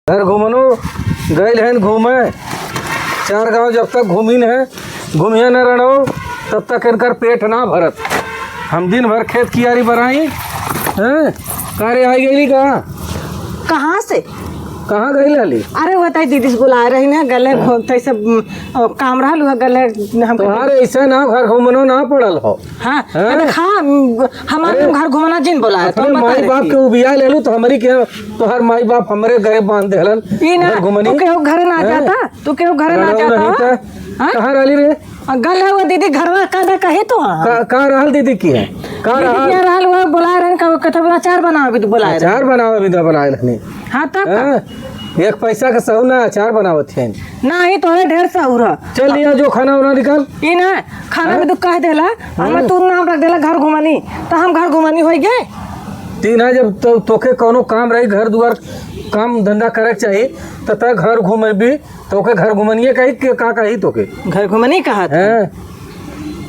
घर घूमनो गए हैं घूमे 4 गांव जब तक घूमिन है घूमिए न रहो तब तक इनकर पेट ना भरत। हम दिन भर खेत कियारी बनाई हैं कार्य आई गई कहाँ से कहाँ गई लाली। अरे बताई दीदी से बुला रही ना गले घूमते सब काम रहा हुआ गले हम तुम्हारे ऐसा ना घर घूमनो ना पड़ल हो। हाँ हमारे घर घुमाना जिन बुलाया तो माई बाप के उबिया ले लू तो हमारी के तोहर माई बाप हमरे घरे बांध देहलन घर घुमनी। तू केहू घरे ना जाता तू केहू घरे ना जाता कहाँ रहली रे गल है वो दीदी घरवा का कहे तो कहाँ रहल दीदी की है कहाँ रहल वो बुला रहे कथा अचार बनाओ भी तो बुलाए अचार बनावे भी तो बनाए रहनी। हाँ तब एक पैसा का सहू ना अचार बनावत है ना ही तो ढेर सहूर चल लिया जो खाना उना निकाल ई ना खाना में तू कह देला हमें तू नाम रख देला घर घुमानी तो हम घर घुमानी हो गए तीन है जब तो तोके कोनो काम रही घर दुआर काम धंधा करे चाहिए तो तक घर घूमे भी तोके घर घुमनिए कही का कही तोके घर घुमानी कहा है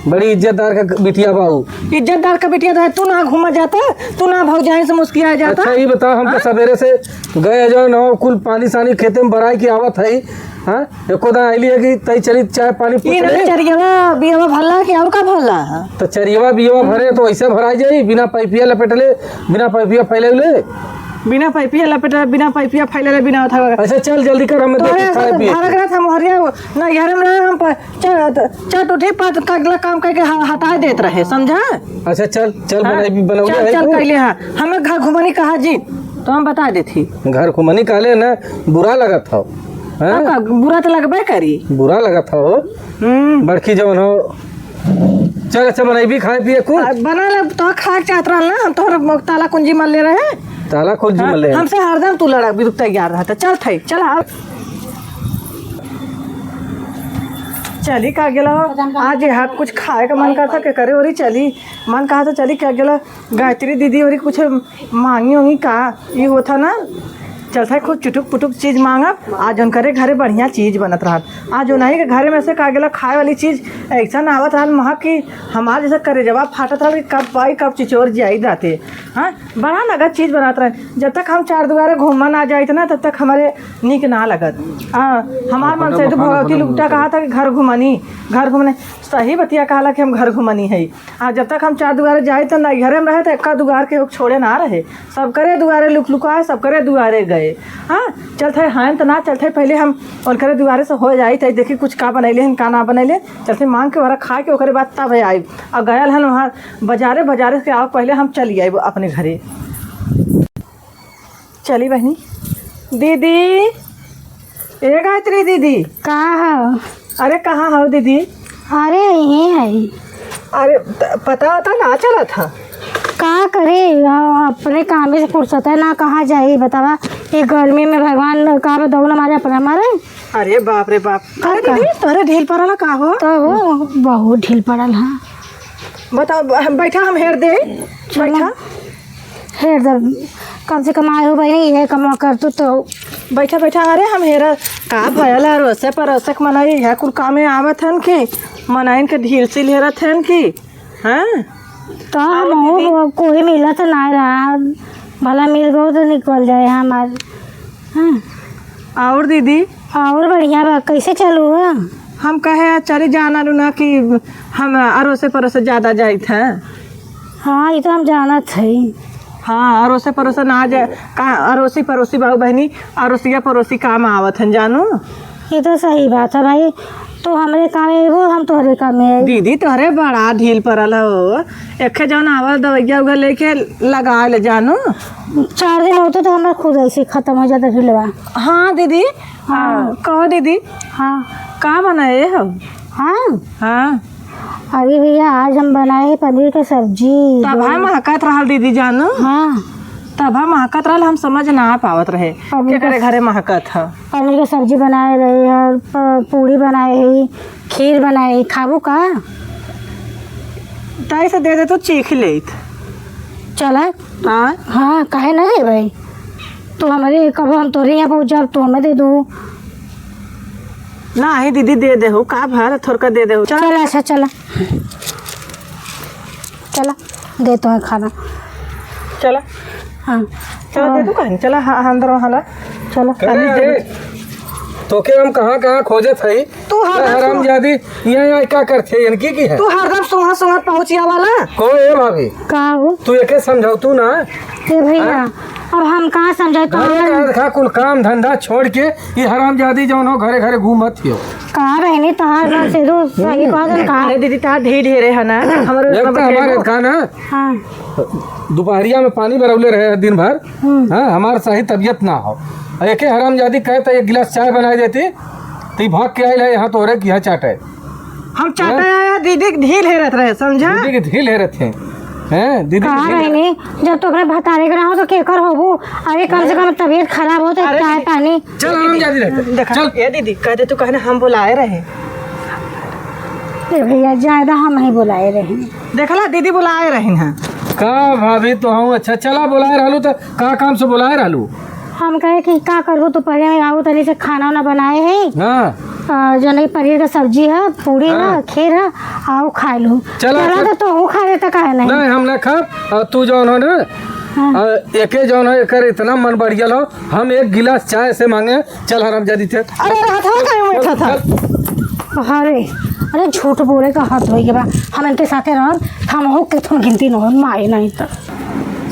बड़ी इज्जतदार का बिटिया बाबू इज्जतदार का बिटिया था तू ना घूमा जाता तू ना भौजाई से मुस्किया जाता। अच्छा ये बताओ हम तो सवेरे से गए जो न कुल पानी सानी खेते में भराई की आवत है हाँ एको दिन आईली है कि तई चली चाय पानी चरियावा बियावा भरला कि और का भरला तो चरियावा बियावा भरे तो ऐसे भराई जाई बिना पैपिया लपेटले बिना पैपिया फैले बिना पैपिया लपेटा बिना पैपिया फैले बिना था। अच्छा चल जल्दी कर हमें हम हरिया ना यार हम चट उठे पात का अगला काम करके हटा देते रहे समझा। अच्छा चल चल बनाओ चल कर लिया हमें घर घुमानी कहा जी तो हम बता देती घर घुमानी कहले ना बुरा लगा था बुरा तो लगबे करी बुरा लगा था हो बड़की जवन हो चल अच्छा बनाई खाए पिए कुछ बना ले तो खा चाहत रहा ना हम तो ताला कुंजी मार ले रहे ताला कुंजी मार ले हमसे हरदम तू लड़ा भी तैयार रहा था चल थे चल चली का गेला आज यहाँ कुछ खाए का मन करता क्या करे और चली मन कहा था चली क्या गेला गायत्री दीदी और कुछ मांगी होंगी का ये होता ना चलता है खुद चुटुक पुटुक चीज़ मांगब आज उनकरे घरे बढ़िया चीज़ बनत रहा आज उन्हीं के घरे में से का गेला खाए वाली चीज़ ऐसा ना आवत रहा महा कि हमारे जैसे करे जवाब फाटत रहा कि कब पाई कब चिचोर जाई जाते हाँ बड़ा लगत चीज़ बनाते रहे जब तक हम 4 दुआरे घूमन आ जाए ना तब तक हमारे निक ना लगत हमारे मन से तो भगवती लुकटा कहा था कि घर घूमने सही बतिया कहा कि हम घर घुमनी है जब तक हम 4 दुआरे जाए तो ना घरे में रहे तो एक्का दुआर के छोड़े ना रहे सब करे दुआरे लुक लुकाए सब करे दुआरे गए हाँ चलते हाँ तो ना चलते पहले हम उनकरे दुआरे से हो जाए तो देखी कुछ का बनैले हैं का ना बनैले चलते मांग के वरा खा के ओकरे बाद तब आई और गयल हन वहाँ बाजारे से आओ पहले हम चली आए अपने घरे चली बहनी दीदी ए गायत्री दीदी कहाँ हो? अरे कहाँ हो दीदी अरे यही है अरे पता ना चला था का करे अपने काम से फुर्सत है ना कहाँ जाए बतावा ये गर्मी में भगवान कहाँ पे दौड़ मारे अपना मारे। अरे बाप रे बाप तोरे ढील पड़ल का हो तो बहुत ढील पड़ल हाँ बताओ बैठा हम हेर दे बैठा हेर दे कम से कम आए हो भाई ये कमा कर तो बैठा अरे हम हेरा का भयल रोसे पर मनाई है कुल काम आवत हन के मनाइन के ढील से लेरत हन की हाँ तो हम कोई मिला तो ना रहा भला मिल गो तो निकल जाए हमारे हाँ और दीदी और बढ़िया बा कैसे चलू है हम कहे चले जाना लूना कि हम अड़ोसे पड़ोसे ज़्यादा जाए थे। हाँ ये तो हम जाना थे हाँ अड़ोसे पड़ोसे ना जाए का अड़ोसी पड़ोसी भाऊ बहनी अड़ोसिया पड़ोसी काम आवत हैं जानू ये तो सही बात है भाई तो हमारे काम है वो हम तोहरे काम में दीदी तोहरे बड़ा ढील पड़ल हो एक जौन आवल दवैया उगा लेके लगा ले जानू 4 दिन होते तो हमारा खुद ऐसे खत्म हो जाता ढीलवा। हाँ दीदी हाँ कहो दीदी हाँ का बनाए हो हाँ हाँ अरे भैया आज हम बनाए पनीर की सब्जी तब हम महकत रहा दीदी जानू हाँ तब हम महकत रहा हम समझ ना पावत रहे के करे घरे महकत है पनीर की सब्जी बनाए रही और पूड़ी बनाए है खीर बनाए खाबू का ताई से दे दे तो चीख ले चला हाँ हाँ काहे ना है भाई तो हमारे कब हम तोरे यहाँ पहुँच जाओ तो हमें दे दो ना ही दीदी दे दे हो का भर थोड़ा दे दे हो चला अच्छा चला दे तो है खाना चला हाँ चलो दे दू कहीं चला अंदर हाला चलो करे अरे तो के हम कहाँ कहाँ खोजे थे तू हराम जादी यहाँ क्या करते इनकी की है तू हरदम सोहा सोहा पहुँचिया वाला को ए भाभी का हो तू एके समझाऊ तू ना ए भैया अब हम कहाँ समझाए देखा कुल काम धंधा छोड़ के ये हराम जादी जौन हो घरे घरे घूमत हो कहाँ बहनी तहार ना से दो सही बात कहा अरे दीदी तार ढेरे है ना हमारे एक तो हमारे खाना हाँ दोपहरिया में पानी बरौले रहे दिन भर हाँ हमारे सही तबीयत ना हो एके हराम जादी कहे तो एक गिलास चाय बना देती तो ये भाग के आयल है यहाँ तो रे यहाँ चाटे हम चाहते हैं दीदी ढील हेरत रहे समझा दीदी के ढील है रहते हैं दीदी कहाँ बहनी जब तो बताने के ना हो तो केकर होबू अरे कम से कम तबीयत खराब हो तो चाय पानी चल हराम जादी रहते देखा चल ये दीदी कहते तू कहने हम बुलाए रहे ए भैया ज्यादा हम ही बुलाए रहे देखला दीदी बुलाए रहे हैं का भाभी तो हूँ अच्छा चला बुलाए रहलू तो का काम से बुलाए रहलू हम कहे कि का करबू तो पहले में आऊ तनी से खाना वाना बनाए है हाँ जो नहीं पनीर का सब्जी है पूरी है खीर है आओ खा लू चलो, चलो तो हूँ खा लेता काहे नहीं नहीं हम ना खा तू जौन हो ना एके जौन हो एकर इतना मन बढ़िया हो हम एक गिलास चाय से मांगे चल हराम जादी थे अरे रहा था कहीं बैठा था अरे अरे झूठ बोले का हाथ धोई के बा हम इनके साथे रह हम हो कितों गिनती न हो माए नहीं तो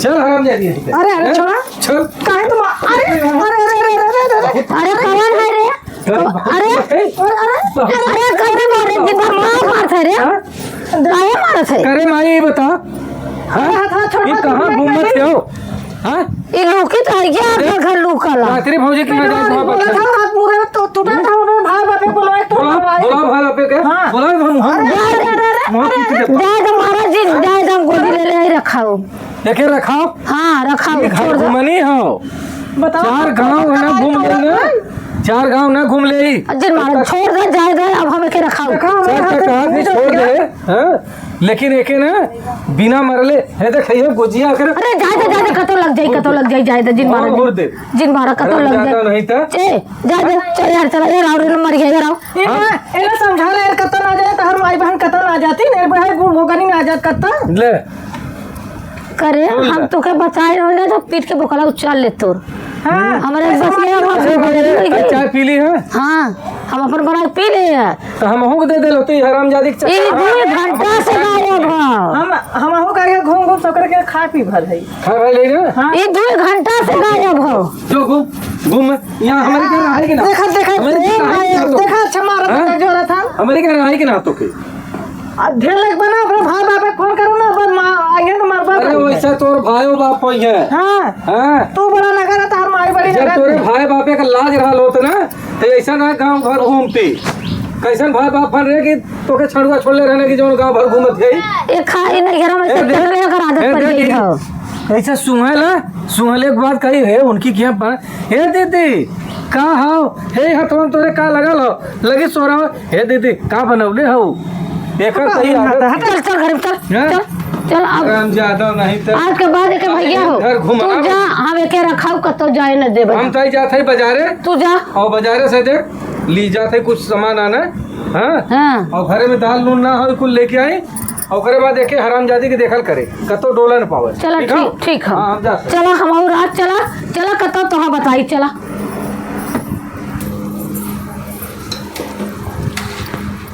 चल हराम जादी अरे अरे छोड़ा चल काहे तुम अरे अरे अरे अरे अरे कौन है रे अरे अरे अरे करे मारे दिन भर मार थे रे काहे मारे थे करे माई ये बता हाँ ये कहाँ घूमत हो हाँ ये लौकी तो है क्या अपना घर लूकला रात्रि भौजी की मैं जात बोला था हाथ मुरे तो टूटा था मैं भाई बापे बोलवाए तो बोला भाई पे के बोला हम जाए तो महाराज जी जाए तो गोदी ले ले रखाओ देखे रखाओ हाँ रखाओ घर घूमनी हो बताओ चार गांव है ना घूम ले ना चार गांव ना घूम ले जिन महाराज छोड़ दे जाए दे अब हमें के रखाओ छोड़ दे हाँ लेकिन एके ना बिना मरले है देख ये गुजिया कर अरे जाए कतो लग जाए जाए दे जिन महाराज जिन महाराज कतो लग जाए नहीं था ए जाए चल यार चला यार और मर गया यार इन्हें समझा ले कतो ना जाए तो हर माई बहन कतो ना जाती नहीं भाई बूढ़ भोगनी ना जात कतो ले करे हम तो के बताए रहे तो पीट के बोकला उछाल ले तोर हाँ हमारे बस में चाय पी ली है हाँ हम अपन बना पी ले तो हम हो दे देलो तो हराम जादी के ये 2 घंटा से गायब हो हम हो करके घूम घूम सब करके खा पी भर है खा भाई ले ना ये 2 घंटा से गायब हो जो घूम यहाँ हमारे घर है कि ना देखा अच्छा मारा जो रहा था हमारे घर है कि ना तो के ढेर लग बना अपने भाई बाप फोन करो ना अब आगे तो मार बाप अरे वैसा तोर भाई बाप होई है हाँ हाँ तू बड़ा नगर है तार माई बड़ी जब नगर तोरे भाई बापे का लाज रहा होत ना तो ऐसा ना गांव घर घूमती कैसन भाई बाप फन रहे कि तोके छड़ुआ छोड़ले रहने की जो गांव भर घूमत गई ये खाई नहीं घर में से तेरे अगर आदत पड़ गई हो ऐसा सुहले एक बात कही है उनकी क्या हे दीदी का हो हे हथवन तोरे का लगल हो लगी सो रहा हे दीदी का बनौले हो देखा सही चल चल घर चल चल चल अब ज्यादा नहीं तो आज के बाद के भैया हो तू जा हम एके रखाऊ कतो जाए न देबे हम तई जाते बाजारे तू जा और बाजारे से देख ली जाते कुछ सामान आना हाँ हाँ और घरे में दाल नून ना हो कुल लेके आई और करे बाद देखे हरामजादी के देखल करे कतो डोला न पावे चला ठीक हाँ हम जा चला हम और रात चला कतो तो बताई चला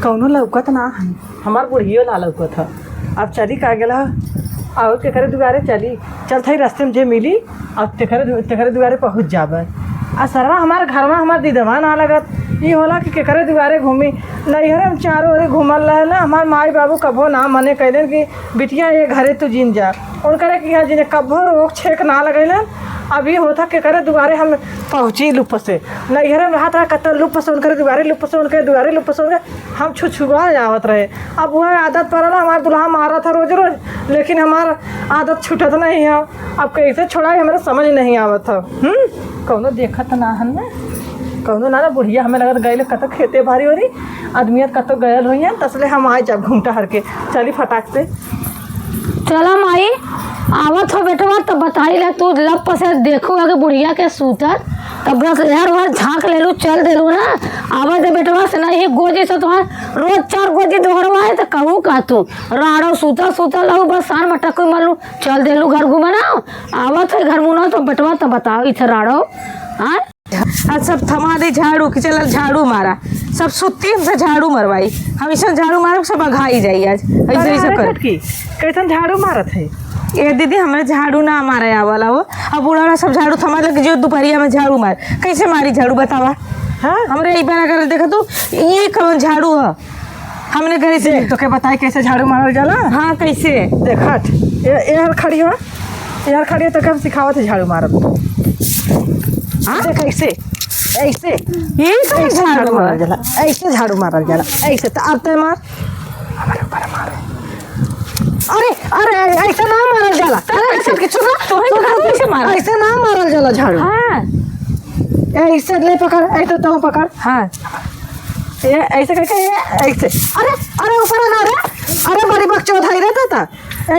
कौनो लौकत ना हमार बुढ़ियो ना लौकत है अब चली का गेला और तेरे दुआरे चली चल थी रास्ते में जे मिली अब तेरे दुआरे पहुँच जाब आ सरवा हमारे घर में हमार दीदवा ना लगत ये होला कि केकरे दुआरे घूमी नैहरे में चारों ओरे घूमल रहे ना हमार माई बाबू कभो ना मने कैलन कि बिटिया ये घरे तू जिन जा उनकरे कि यहाँ जिन्हें कभो रोक छेक ना लगैलन अभी होता केकरे दुआरे हम पहुँची लुप से नैहरे में रहा था कत लुप से उनके दुआरे लुप से उनके दुआरे लुप से उनके हम छुछुआ जावत रहे अब वह आदत पड़ल हमारा दुल्हा मारा था रोज रोज लेकिन हमारा आदत छूटत नहीं है अब कैसे छोड़ा हमारे समझ नहीं आवत था कौनो देखत ना हन कौनो ना बुढ़िया हमें लगत गए कत खेते भारी हो रही आदमियत कतो गयल हुई है तसले हम आए जब घूमता हर के चली फटाक से चला माई आवत हो बेटवा तो बताई ले तू लप से देखो अगर बुढ़िया के सूतर तब बस यार वहाँ झाँक ले लू चल दे लू ना आवा दे बेटवा से ना ये गोजे से तुम्हार रोज 4 गोजे दोहरवा है तो कहूँ का तू राड़ो सूता लहू बस सार मटक को मालू चल दे लू घर घुमाना आवत है घर मुना तो बेटवा तो बताओ इथे राड़ो हाँ आज सब थमा दे झाड़ू कि चल झाड़ू मारा सब सुती हमसे झाड़ू मरवाई हमेशा झाड़ू मारब सब अघाई जाई आज ऐसे ऐसे कर कैसन झाड़ू मारत है ये दीदी हमें झाड़ू ना मारे आवला हो अब बूढ़ा सब झाड़ू थमा लग जो दोपहरिया में झाड़ू मार कैसे मारी झाड़ू बतावा हाँ हमरे एक बार अगर देखा तो ये कौन झाड़ू है हमने घर से तो क्या बताए कैसे झाड़ू मारल जाला हाँ कैसे देखत यार खड़ी हो यार खड़ी तो कब सिखावत है झाड़ू मारब हाँ कैसे ऐसे ये कैसे झाड़ू मारल जाला ऐसे झाड़ू मारल जाला ऐसे तो अब तो मार हमारे ऊपर मार अरे अरे ऐसे ना मारल जाला ऐसे किछु ना कैसे मार ऐसे ना मारल जाला झाड़ू हाँ ऐसे ले पकड़ ऐसे तो पकड़ हाँ ये ऐसे करके ऐसे अरे अरे ऊपर ना रे अरे बड़ी बकचोद है रहता था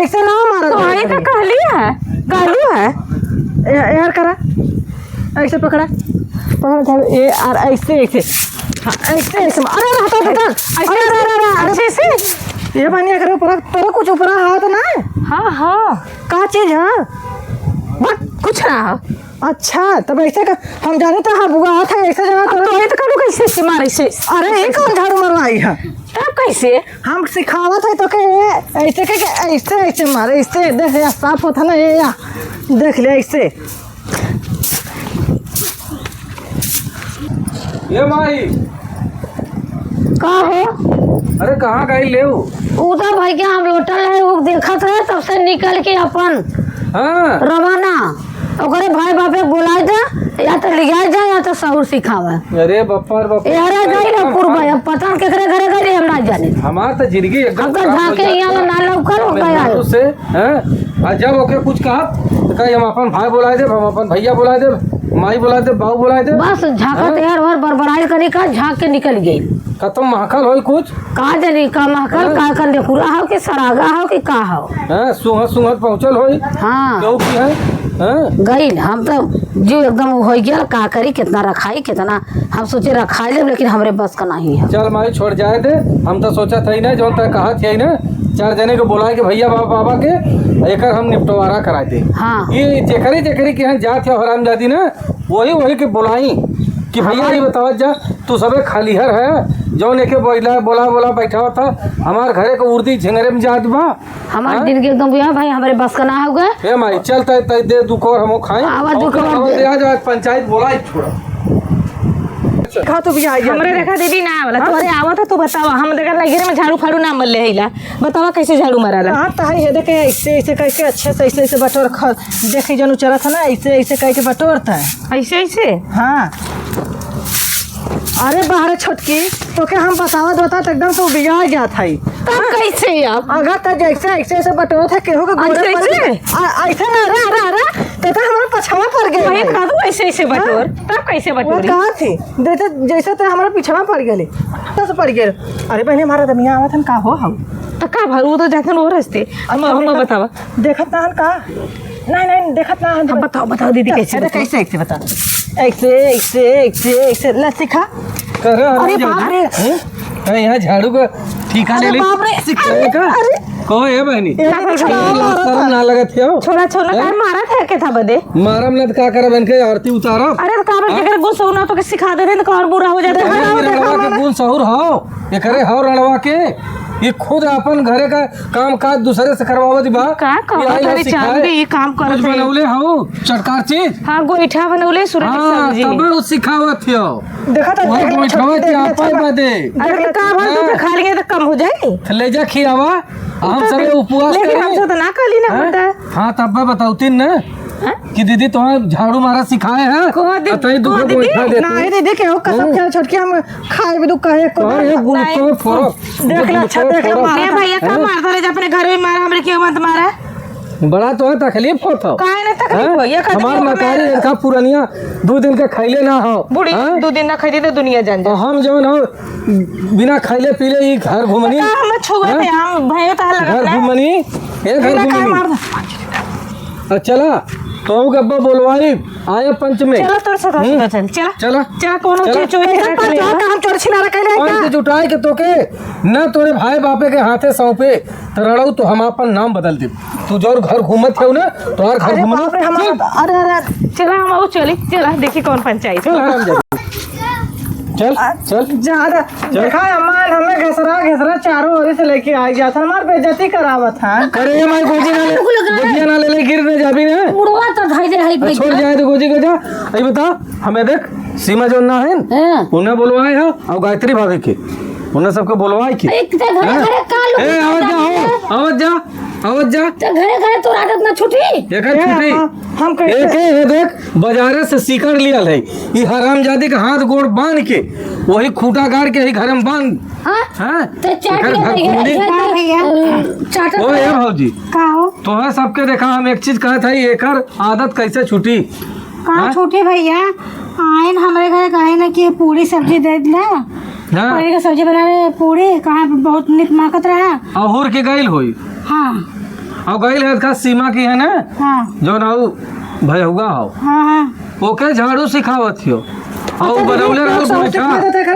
ऐसे ना मारल तो ये का कहली है गालू है यार करा ऐसे पकड़ा पकड़ ये और ऐसे ऐसे हाँ ऐसे ऐसे अरे हटा अरे ऐसे ये पानी अगर ऊपर तो कुछ ऊपर हाथ ना हाँ हाँ का चीज है बस कुछ ना अच्छा तब ऐसे का हम जाने तो हाँ बुआ था ऐसे जगह तो ये तो करूँ कैसे मारे से अरे ये कौन झाड़ू मरवाई है तब कैसे हम सिखावत है तो के ऐसे के ऐसे ऐसे मारे ऐसे देख या साफ होता ना ये या देख ले ऐसे ये माई का हो अरे कहाँ गई ले उधर भाई के हम लोटल है वो देखत है तब से निकल के अपन हाँ रवाना ओकरे भाई बापे बुलाए दे या तो लिया जाए या तो सहूर सिखावे अरे बप्पा यारे गई ना पूर्व अब पता नहीं केकरे घरे गई हम ना जाने हमार तो जिंदगी एकदम अगर झाके यहाँ ना लौकर हो गया उससे हैं जब ओके कुछ कहा तो कहीं हम अपन भाई बुलाए दे हम अपन भैया बुलाए दे माई बुलाए दे बाबू बुलाए दे बस झाकत यार और बड़बड़ाई करे का झाक के निकल गई खत्म महकल हो कुछ का जानी का महकल का कर देखुरा हो कि सरागा हो कि का हो हैं सुहत पहुंचल होई हाँ क्यों की है हैं गई हम तो जो एकदम हो गया का करी कितना रखाई कितना हम सोचे रखा ले लेकिन हमरे बस का नहीं है चल माई छोड़ जाए दे हम तो सोचा था ही ना जो तक कहा थे ना 4 जने को बुलाए के भैया बाबा के एक हम निपटवारा कराए थे हाँ ये जेकरी के यहाँ जात है हरामजादी ना वही के बुलाई कि भैया ये बतावा जा तू सबे खालीहर है जौन एके बोला बैठा था हमार घरे को उर्दी झंगरे में जात बा हमारे दिन के एकदम बुआ भाई हमारे बस का ना होगा ए माई चल तय दे दुकोर हम खाएं आवाज दुकोर दे आ जा पंचायत बोलाई छोड़ा खा तो भी आई हमरे देखा दीदी ना वाला तोरे आवत है तू बतावा हम देखा लगे में झाड़ू फाड़ू ना मल्ले हिला बतावा कैसे झाड़ू माराला हां त है देखे ऐसे ऐसे करके अच्छे से ऐसे बटोर देखी जनु चला था ना ऐसे ऐसे करके बटोरता है ऐसे हां अरे बाहर छोटकी तो क्या हम बतावत बता तो एकदम तो बिगड़ गया था तब कैसे अब अगर तो जैसे ऐसे बटोरा था केहू के गोरे पर ऐसे ना अरे तो हमारा पछवा पड़ गया वही का दो ऐसे बटोर तब कैसे बटोरी कहाँ थी जैसे तो हमारा पिछवा पड़ गए तो पड़ गए अरे बहने हमारा दमिया आवत हम का हो हम तो का भरू तो जाते वो रस्ते हम बतावा देखत ना का नहीं देखत ना हम बताओ दीदी कैसे बता ऐसे ला सिखा अरे बाप रे यहाँ झाड़ू का ठीका ले ले को है बहनी ना लगा थे छोड़ा का मारा था के था बदे मारम न का करब इनके आरती उतारब अरे तो काबर के गुण सहुना तो के सिखा दे तो और बुरा हो जाता है रणवा के गुण सहुर हो ये करे हो रणवा के ये खुद अपन घरे का काम काज दूसरे से करवावत बा का करे चांदी ये काम करत बनौले हो चटकार चीज हां गोईठा बनौले सूरज सब्जी तब वो सिखावत हो देखा तो गोईठा के आपन बदे अरे का भर तो खा लेंगे तो कम हो जाए ले जा खियावा हम सब उपवास लेकिन हम तो ना कली ना होता हां तब मैं बताऊतीन ना कि दीदी तुम्हें झाड़ू मारा सिखाए हैं अतई दुख गोईठा दे ना दीदी के कसम खेल छोटकी हम खाए भी दुख कहे को ये गुण को फरक देख ले अच्छा देख ले मारे भैया का मारता रे अपने घर में मारा हमरे क्यों मत मारा बड़ा तो है तकलीफ होता काहे ना तकलीफ हो ये हमार नकारी इनका पुरानिया 2 दिन के खैले ना हो बूढ़ी 2 दिन ना खैदी तो दुनिया जान जा हम जवन हो बिना खैले पीले ही घर घुमनी हम छुए थे हम भैया ता लगा घर घुमनी ये घर घुमनी चला तो गब्बा बोलवाई आए पंच में। चलो तोर साथ चल चला चला चला कोनो चला। चीज चोरी हम चोर छिनारा कैले पंच जुटाए के तोके न तोरे भाई बापे के हाथे सौंपे तो रड़ऊ तो हम अपन नाम बदल दे। तू जो घर घूमत है ना तोहर घर घूमना। अरे अरे चला हम आओ चली चला देखी कौन पंचायत चल चल ज्यादा देखा अम्मान हमें घसरा चारों ओर से लेके आई जाता हमार बेइज्जती करावत है। अरे माई गोजी ना ले गिर न जाबी ना उड़वा तो धाई दे रही छोड़ जाए तो गोजी गजा। अई बता हमें देख सीमा जो ना है उन्हें बोलवाए है और गायत्री भाभी के उन्हें सबके बोलवाए की एक ते घरे घरे काल ए आवत जा ते घरे घरे तो आदत ना छूटी एकर छुट्टी हम एक है देख बाजारे से सीकर लियल है ई हरामजादी के हाथ गोड़ बांध के वही खूंटा गाड़ के ही घर में बांध। हां हां ते चाट चाट ओ ये भौजी का हो तो है सबके देखा हम एक चीज कहत है एकर आदत कैसे छूटी। कहाँ छूटे भैया आए हमारे घर कहे ना कि पूरी सब्जी दे दिला हां पूरी का सब्जी बना रहे पूरी कहाँ बहुत निक माकत रहा। अहुर के गइल होई हाँ और गइल है का सीमा की है ना हाँ जो ना भयहुआ हो हाँ हाँ ओके झाड़ू सिखावत थियो और बनौले रहल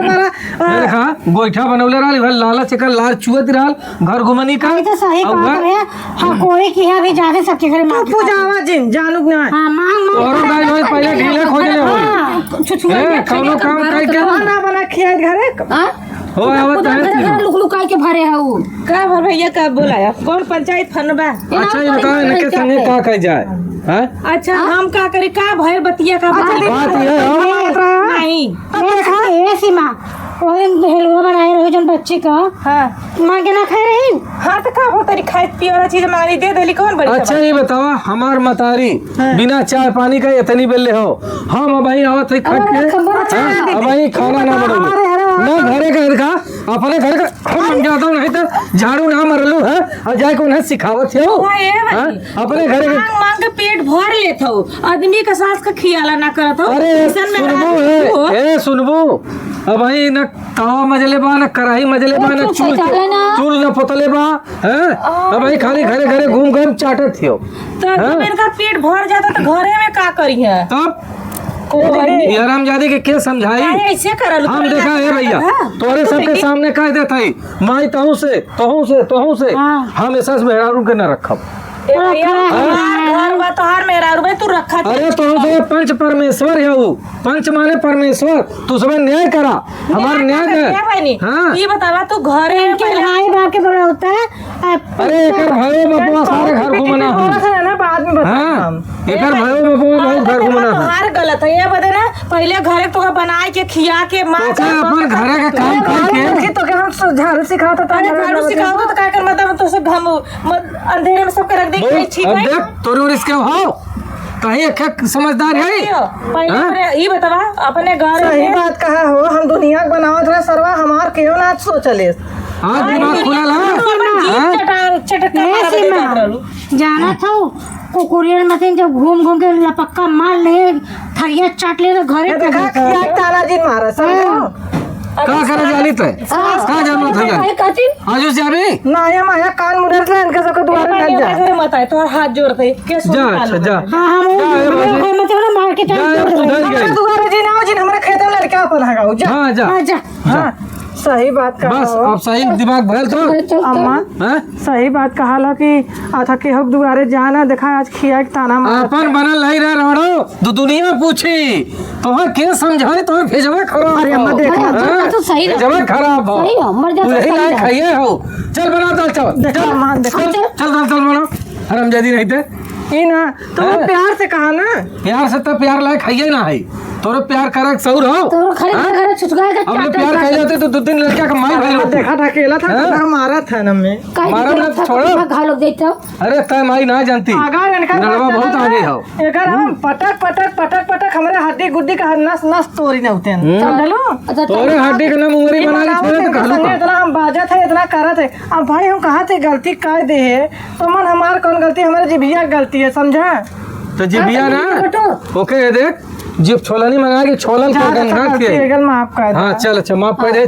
देखा गोईठा बनौले रहल इधर लालच के लाल चुअत रहल घर घुमनी का। ये तो सही और बात घर- है। हाँ कोई की है अभी जाके सबके घर मांग पूजावा जिन जानू ना हाँ मांग तोरो गाय होई पहले ढीले खोजले होई छुछुआ ए कौनो काम कई के ना बना खिया घरे हां हो आवत है घरे घरे लुकलुकाई के भरे है वो का भर भैया का बोलाया कौन पंचायत फनबा। अच्छा ये बताओ इनके संगे का कह जाए हैं अच्छा हम का करी का भय बतिया का बात ये है नहीं देखा ये सीमा वो हलवा बनाए रहे जन बच्चे का हाँ मां के ना खाए रही हाँ तो का हो तरी खाए पिए वाला चीज मांगी दे देली कौन बड़ी अच्छा ये बतावा हमार मतारी बिना चाय पानी का इतनी बेले हो हम अब ही आवत है खट के हाँ, अब ही खाना ना बनोगे ना घरे का देखा अपने घर का हम जाता हूँ नहीं तो झाड़ू ना मरलू है और जाए को उन्हें सिखावत हो हाँ, अपने घरे के मांग के पेट भर लेत हो आदमी का सास का खियाला ना करत हो अरे सुनबू ए सुनबू अब भाई न तवा मजले बा न कढ़ाई मजले बा न चूल न पोतले बा हैं अब भाई खाली घरे घरे घूम घूम चाटत थियो तो इनका पेट भर जाता तो घरे में का करी है तब ये हरामजादी के क्या समझाई ऐसे करल हम देखा है भैया तोरे सबके सामने कह देता ही माई तहू से हम ऐसा मेहरारू के न रखब। घर बा तोहार मेरा रुपए तू रखा अरे तो पंच परमेश्वर है वो पंच माने परमेश्वर तू सब न्याय करा हमार न्याय कर। हाँ ये बतावा तू घरे में के भाई बाप के बड़ा होता है अरे एकर भयो बपुआ सारे घर घूमना है ना बाद में बता हाँ एकर भयो बपुआ बहुत घर घूमना है। तोहार गलत है ये बता ना पहले घरे तो बनाए के खिया के मां तो क्या अपन घरे का काम करके तो क्या हम झाड़ू सिखाता था झाड़ू सिखाओ तो क्या कर मतलब तो सब घम अंधेरे में सब रख दे अब देख तोरे इसके हो कहीं एक समझदार है पहले ये बतावा अपने घर सही बात कहा हो हम दुनिया के बनावत रहे सरवा हमार क्यों ना सोचले आज दिमाग खुलल है जाना था कुकुरियर मशीन जब घूम घूम के लपक्का मार ले थरिया चाट ले तो घरे पे तानाजी मारा समझो का करे जाली ते का जानत है आज उस जाबे माया माया कान मुड़ल के इनके सब द्वारा लग जा मत आए तोहर हाथ जोड़ते के जा अच्छा जा हाँ हम मतलब मार के द्वारा जी ना जी हमारे खेत में लड़का अपन हगाओ जा हां जा जा हां सही बात कहा बस अब सही दिमाग भरल तो अम्मा हैं सही बात कहा ला कि आथा के हक दुआरे जाना देखा आज खिया के ताना मार अपन बनल नहीं रह राड़ो दुनिया पूछी तोहर के समझाए तोहर भेजवा खराब अरे अम्मा देखा तो सही भेजवा खराब हो सही हो मर जा तू यही लायक खाइए हो चल बना दाल चावल देखा अम्मा देखो चल बना हरामजादी नहीं थे ई ना तो प्यार से कहा ना प्यार से तो प्यार लायक खाइए ना है तोरे प्यार करे सौर हो तो खड़े खड़े छुटकाए का अब प्यार खाई जाते तो दो तीन लड़का का माई भाई देखा था अकेला था कितना मारा था ना में मारा मत छोड़ो। घालो देता अरे तय माई ना जानती आगा इनका नड़वा बहुत आगे हो एकर हम पटक पटक पटक पटक हमरे हड्डी गुड्डी का नस नस तोड़ी न होते समझलो तोरे हड्डी के ना मुंगरी बना के छोड़े तो कहलू का इतना हम बाजा थे इतना करा थे अब भाई हम कहा थे गलती कर दे है तो मन हमार कौन गलती हमारे जिभिया गलती है समझा तो जिबिया ना ओके ये देख जिप छोलनी मंगा के छोलल को गंगा के माफ कर हाँ चल अच्छा माफ कर दे चल